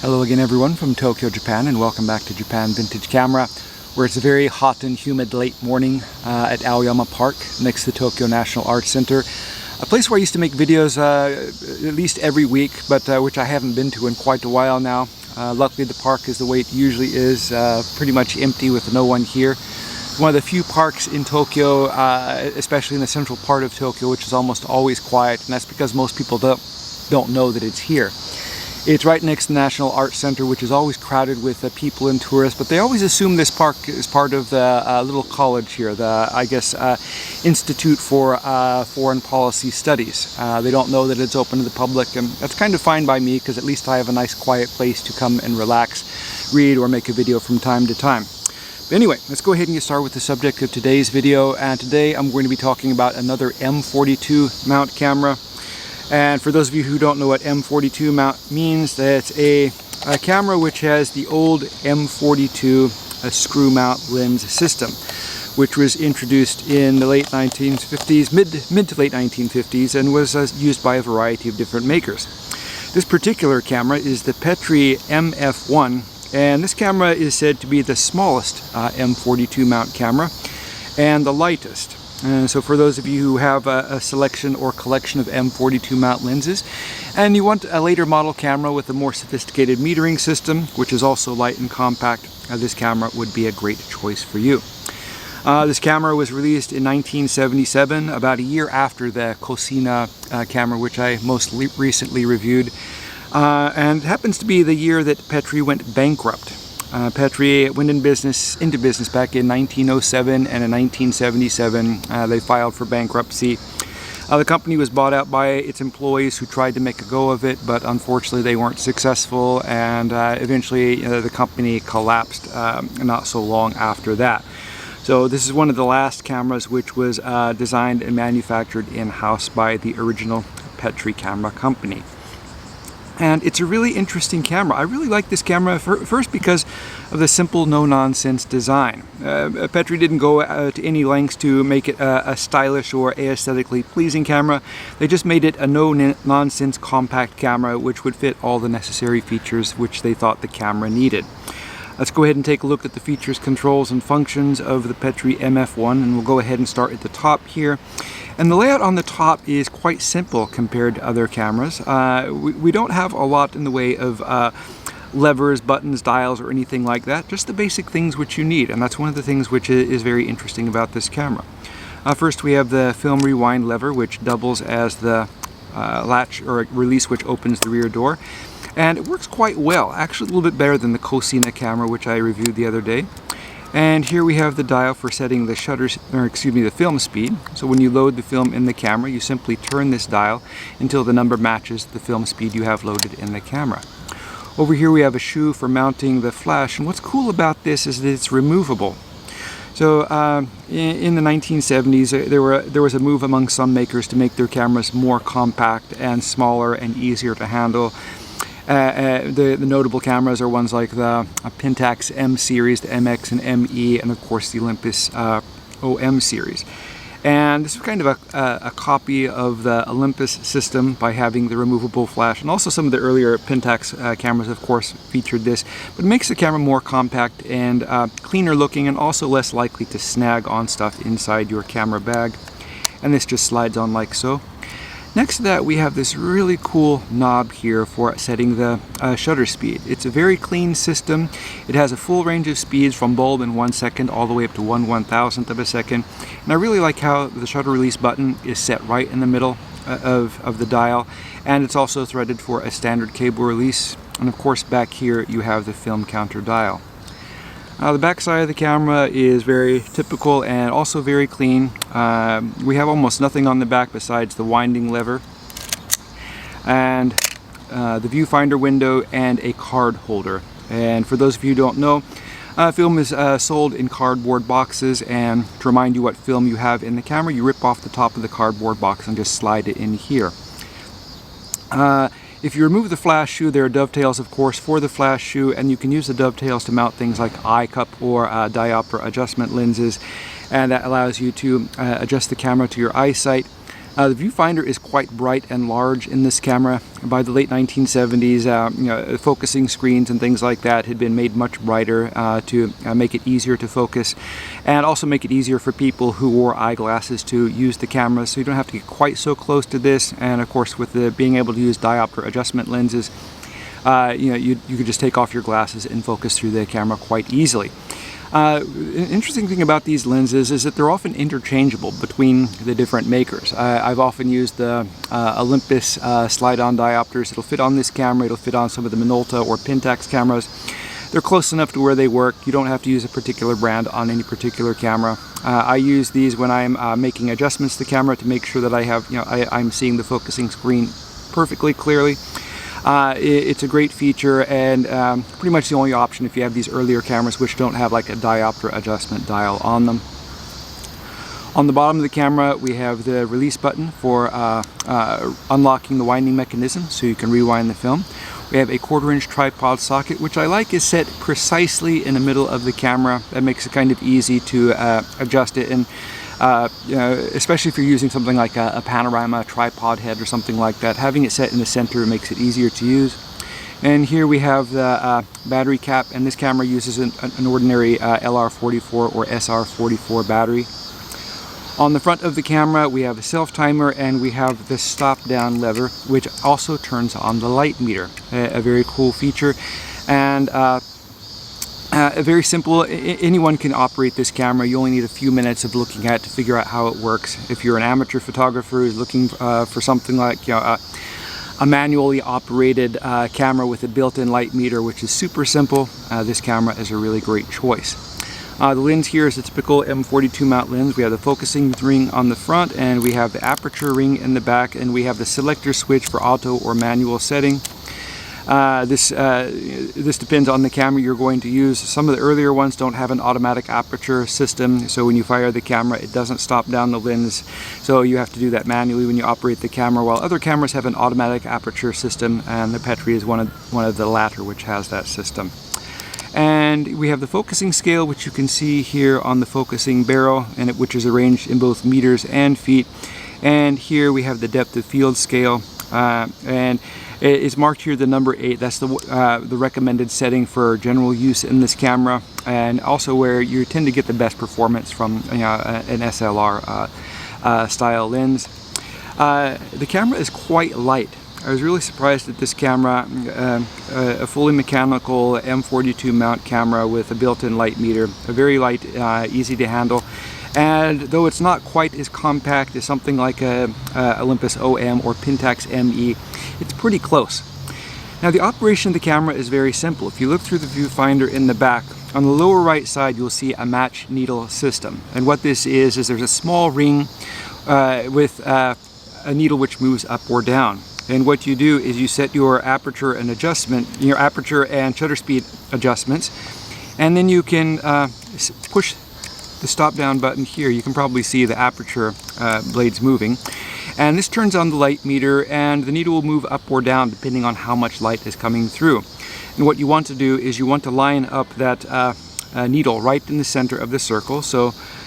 Hello again everyone from Tokyo, Japan, and welcome back to Japan Vintage Camera, where it's a very hot and humid late morning at Aoyama Park next to the Tokyo National Arts Center. A place where I used to make videos at least every week, but which I haven't been to in quite a while now. Luckily the park is the way it usually is, pretty much empty with no one here. One of the few parks in Tokyo, especially in the central part of Tokyo, which is almost always quiet, and that's because most people don't know that it's here. It's right next to the National Arts Center, which is always crowded with people and tourists, but they always assume this park is part of the little college here, the, I guess, Institute for Foreign Policy Studies. They don't know that it's open to the public, and that's kind of fine by me, because at least I have a nice quiet place to come and relax, read, or make a video from time to time. But anyway, let's go ahead and get started with the subject of today's video, and today I'm going to be talking about another M42 mount camera. And for those of you who don't know what M42 mount means, that's a camera which has the old M42 screw mount lens system, which was introduced in the late 1950s, mid to late 1950s, and was used by a variety of different makers. This particular camera is the Petri MF-1, and this camera is said to be the smallest M42 mount camera and the lightest. So for those of you who have a selection or collection of M42 mount lenses and you want a later model camera with a more sophisticated metering system, which is also light and compact, this camera would be a great choice for you. This camera was released in 1977, about a year after the Cosina camera, which I most recently reviewed, and it happens to be the year that Petri went bankrupt. Petri went into business back in 1907, and in 1977 they filed for bankruptcy. The company was bought out by its employees who tried to make a go of it, but unfortunately they weren't successful, and eventually the company collapsed not so long after that. So this is one of the last cameras which was designed and manufactured in-house by the original Petri camera company. And it's a really interesting camera. I really like this camera first because of the simple, no-nonsense design. Petri didn't go to any lengths to make it a stylish or aesthetically pleasing camera. They just made it a no-nonsense compact camera which would fit all the necessary features which they thought the camera needed. Let's go ahead and take a look at the features, controls, and functions of the Petri MF-1, and we'll go ahead and start at the top here. And the layout on the top is quite simple compared to other cameras. We don't have a lot in the way of levers, buttons, dials, or anything like that. Just the basic things which you need, and that's one of the things which is very interesting about this camera. First, we have the film rewind lever, which doubles as the latch or release which opens the rear door. And it works quite well, actually a little bit better than the Cosina camera, which I reviewed the other day. And here we have the dial for setting the the film speed. So when you load the film in the camera, you simply turn this dial until the number matches the film speed you have loaded in the camera. Over here we have a shoe for mounting the flash, and what's cool about this is that it's removable. So in the 1970s, there was a move among some makers to make their cameras more compact and smaller and easier to handle. The notable cameras are ones like the Pentax M series, the MX and ME, and of course the Olympus OM series. And this is kind of a copy of the Olympus system by having the removable flash, and also some of the earlier Pentax cameras of course featured this, but it makes the camera more compact and cleaner looking, and also less likely to snag on stuff inside your camera bag. And this just slides on like so. Next to that, we have this really cool knob here for setting the shutter speed. It's a very clean system. It has a full range of speeds from bulb in 1 second all the way up to 1/1000th of a second. And I really like how the shutter release button is set right in the middle of the dial. And it's also threaded for a standard cable release. And of course, back here you have the film counter dial. The back side of the camera is very typical and also very clean. We have almost nothing on the back besides the winding lever and the viewfinder window and a card holder. And for those of you who don't know, film is sold in cardboard boxes, and to remind you what film you have in the camera, you rip off the top of the cardboard box and just slide it in here. If you remove the flash shoe, there are dovetails, of course, for the flash shoe, and you can use the dovetails to mount things like eye cup or diopter adjustment lenses, and that allows you to adjust the camera to your eyesight. The viewfinder is quite bright and large in this camera. By the late 1970s, focusing screens and things like that had been made much brighter to make it easier to focus, and also make it easier for people who wore eyeglasses to use the camera, so you don't have to get quite so close to this. And of course, with being able to use diopter adjustment lenses, you could just take off your glasses and focus through the camera quite easily. An interesting thing about these lenses is that they're often interchangeable between the different makers. I've often used the Olympus slide-on diopters. It'll fit on this camera, it'll fit on some of the Minolta or Pentax cameras. They're close enough to where they work. You don't have to use a particular brand on any particular camera. I use these when I'm making adjustments to the camera to make sure that I have, I'm seeing the focusing screen perfectly clearly. It's a great feature, and pretty much the only option if you have these earlier cameras which don't have like a diopter adjustment dial on them. On the bottom of the camera we have the release button for unlocking the winding mechanism so you can rewind the film. We have a 1/4-inch tripod socket, which I like is set precisely in the middle of the camera. That makes it kind of easy to adjust it, and especially if you're using something like a panorama tripod head or something like that, having it set in the center makes it easier to use. And here we have the battery cap, and this camera uses an ordinary LR44 or SR44 battery. On the front of the camera we have a self timer, and we have the stop down lever, which also turns on the light meter. A very cool feature, and very simple. Anyone can operate this camera. You only need a few minutes of looking at it to figure out how it works. If you're an amateur photographer who's looking for something like a manually operated camera with a built-in light meter, which is super simple, this camera is a really great choice. The lens here is a typical M42 mount lens. We have the focusing ring on the front, and we have the aperture ring in the back, and we have the selector switch for auto or manual setting. This depends on the camera you're going to use. Some of the earlier ones don't have an automatic aperture system, so when you fire the camera it doesn't stop down the lens, so you have to do that manually when you operate the camera, while other cameras have an automatic aperture system, and the Petri is one of the latter which has that system. And we have the focusing scale, which you can see here on the focusing barrel, and which is arranged in both meters and feet. And here we have the depth of field scale, and it's marked here the number 8. That's the recommended setting for general use in this camera, and also where you tend to get the best performance from an SLR style lens. The camera is quite light. I was really surprised at this camera, a fully mechanical M42 mount camera with a built-in light meter, a very light, easy to handle. And though it's not quite as compact as something like a Olympus OM or Pentax ME, it's pretty close. Now the operation of the camera is very simple. If you look through the viewfinder in the back, on the lower right side you'll see a match needle system. And what this is there's a small ring with a needle which moves up or down. And what you do is you set your aperture and shutter speed adjustments, and then you can push the stop down button here. You can probably see the aperture blades moving, and this turns on the light meter, and the needle will move up or down depending on how much light is coming through. And what you want to do is you want to line up that needle right in the center of the circle.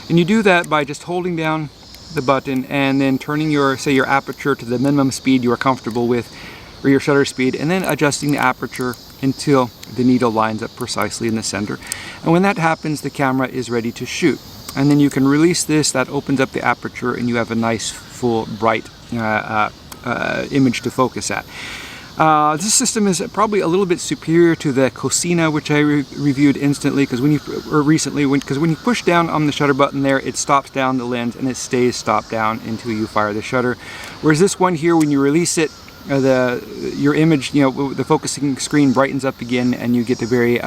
And you do that by just holding down the button and then turning your aperture to the minimum speed you are comfortable with, or your shutter speed, and then adjusting the aperture until the needle lines up precisely in the center. And when that happens, the camera is ready to shoot. And then you can release this. That opens up the aperture, and you have a nice, full, bright image to focus at. This system is probably a little bit superior to the Cosina, which I reviewed recently, because when you push down on the shutter button there, it stops down the lens and it stays stopped down until you fire the shutter. Whereas this one here, when you release it, your image, the focusing screen brightens up again, and you get a very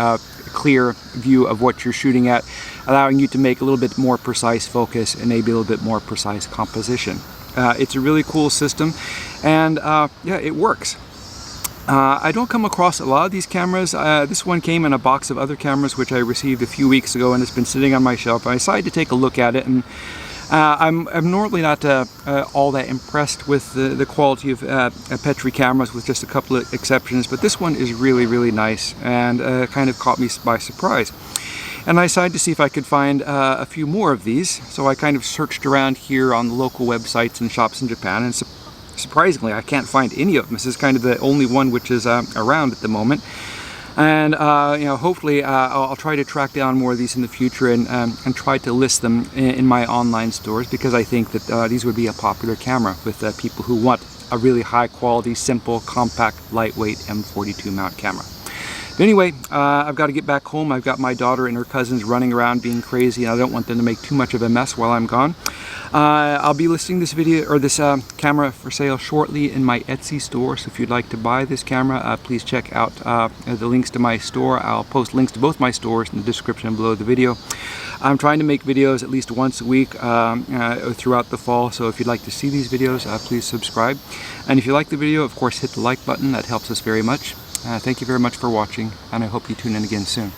clear view of what you're shooting at, allowing you to make a little bit more precise focus and maybe a little bit more precise composition. It's a really cool system, and yeah, it works. I don't come across a lot of these cameras. This one came in a box of other cameras which I received a few weeks ago, and it's been sitting on my shelf. I decided to take a look at it, and I'm normally not all that impressed with the quality of Petri cameras, with just a couple of exceptions, but this one is really, really nice, and kind of caught me by surprise. And I decided to see if I could find a few more of these. So I kind of searched around here on the local websites and shops in Japan, and surprisingly I can't find any of them. This is kind of the only one which is around at the moment. And you know, hopefully I'll try to track down more of these in the future and try to list them in my online stores, because I think that these would be a popular camera with people who want a really high quality, simple, compact, lightweight M42 mount camera. But anyway, I've got to get back home. I've got my daughter and her cousins running around being crazy, and I don't want them to make too much of a mess while I'm gone. I'll be listing this video or this camera for sale shortly in my Etsy store, so if you'd like to buy this camera, please check out the links to my store. I'll post links to both my stores in the description below the video. I'm trying to make videos at least once a week throughout the fall, so if you'd like to see these videos, please subscribe. And if you like the video, of course, hit the like button. That helps us very much. Thank you very much for watching, and I hope you tune in again soon.